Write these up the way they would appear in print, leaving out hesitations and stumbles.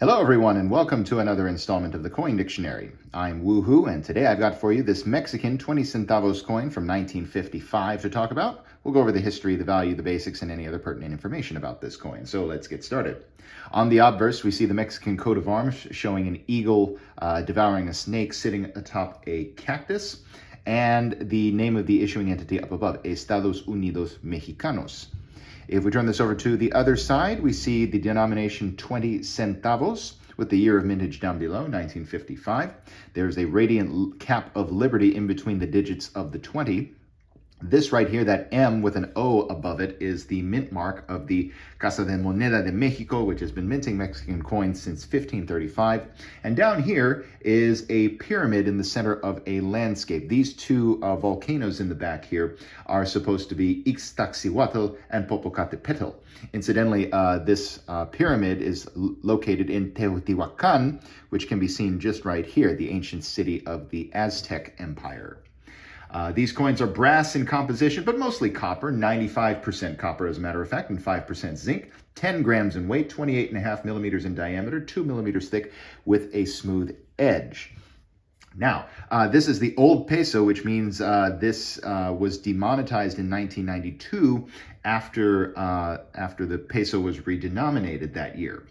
Hello everyone and welcome to another installment of the Coin Dictionary. I'm Woohoo and today I've got for you this Mexican 20 centavos coin from 1955 to talk about. We'll go over the history, the value, the basics, and any other pertinent information about this coin. So let's get started. On the obverse, we see the Mexican coat of arms showing an eagle devouring a snake sitting atop a cactus, and the name of the issuing entity up above, Estados Unidos Mexicanos. If we turn this over to the other side, we see the denomination 20 centavos with the year of mintage down below, 1955. There's a radiant cap of liberty in between the digits of the 20. This right here, that M with an O above it, is the mint mark of the Casa de Moneda de Mexico, which has been minting Mexican coins since 1535. And down here is a pyramid in the center of a landscape. These two volcanoes in the back here are supposed to be Ixtaccíhuatl and Popocatépetl. Incidentally, this pyramid is located in Teotihuacan, which can be seen just right here, the ancient city of the Aztec Empire. These coins are brass in composition, but mostly copper, 95% copper as a matter of fact, and 5% zinc, 10 grams in weight, 28.5 millimeters in diameter, 2 millimeters thick with a smooth edge. Now, this is the old peso, which means this was demonetized in 1992 after the peso was redenominated that year.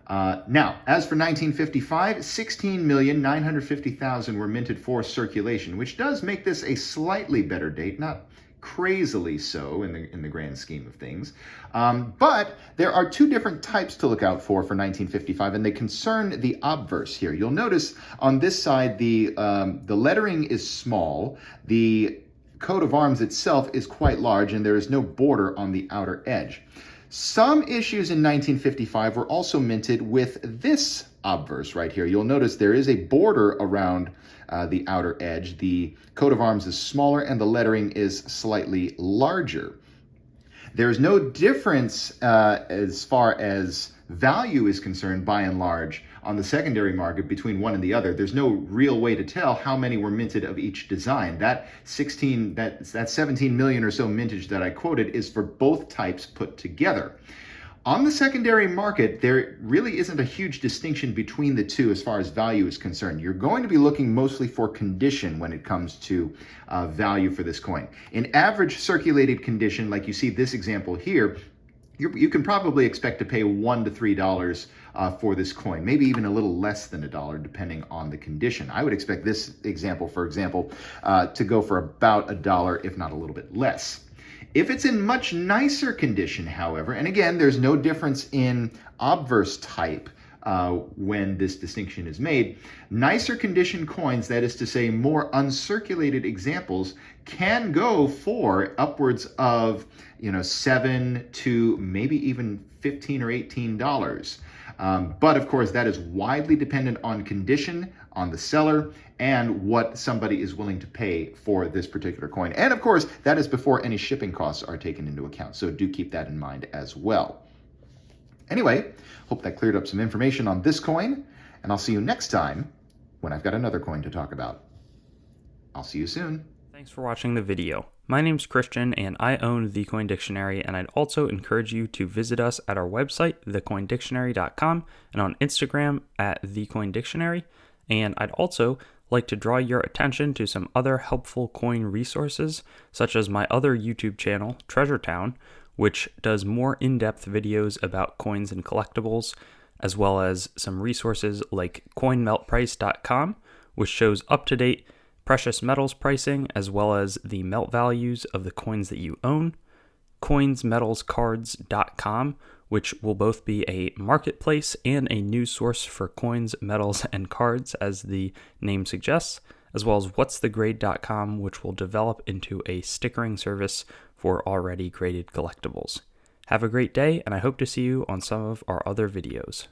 Now, as for 1955, 16,950,000 were minted for circulation, which does make this a slightly better date, not crazily so in the grand scheme of things. But there are two different types to look out for 1955, and they concern the obverse here. You'll notice on this side, the lettering is small, the coat of arms itself is quite large, and there is no border on the outer edge. Some issues in 1955 were also minted with this obverse right here. You'll notice there is a border around the outer edge. The coat of arms is smaller and the lettering is slightly larger. There's no difference as far as value is concerned, by and large, on the secondary market between one and the other. There's no real way to tell how many were minted of each design. That 17 million or so mintage that I quoted is for both types put together. On the secondary market, there really isn't a huge distinction between the two as far as value is concerned. You're going to be looking mostly for condition when it comes to value for this coin. In average circulated condition, like you see this example here, you can probably expect to pay $1 to $3 for this coin, maybe even a little less than $1 depending on the condition. I would expect this example, for example, to go for about $1, if not a little bit less. If it's in much nicer condition, however, and again, there's no difference in obverse type when this distinction is made, nicer condition coins, that is to say more uncirculated examples, can go for upwards of $7 to maybe even $15 or $18. But of course, that is widely dependent on condition, on the seller, and what somebody is willing to pay for this particular coin. And of course, that is before any shipping costs are taken into account. So do keep that in mind as well. Anyway, hope that cleared up some information on this coin, and I'll see you next time when I've got another coin to talk about. I'll see you soon. Thanks for watching the video. My name's Christian and I own The Coin Dictionary, and I'd also encourage you to visit us at our website, thecoindictionary.com, and on Instagram at thecoindictionary. And I'd also like to draw your attention to some other helpful coin resources, such as my other YouTube channel, Treasure Town, which does more in-depth videos about coins and collectibles, as well as some resources like coinmeltprice.com, which shows up-to-date precious metals pricing, as well as the melt values of the coins that you own, coinsmetalscards.com, which will both be a marketplace and a news source for coins, metals, and cards, as the name suggests, as well as whatsthegrade.com, which will develop into a stickering service for already graded collectibles. Have a great day, and I hope to see you on some of our other videos.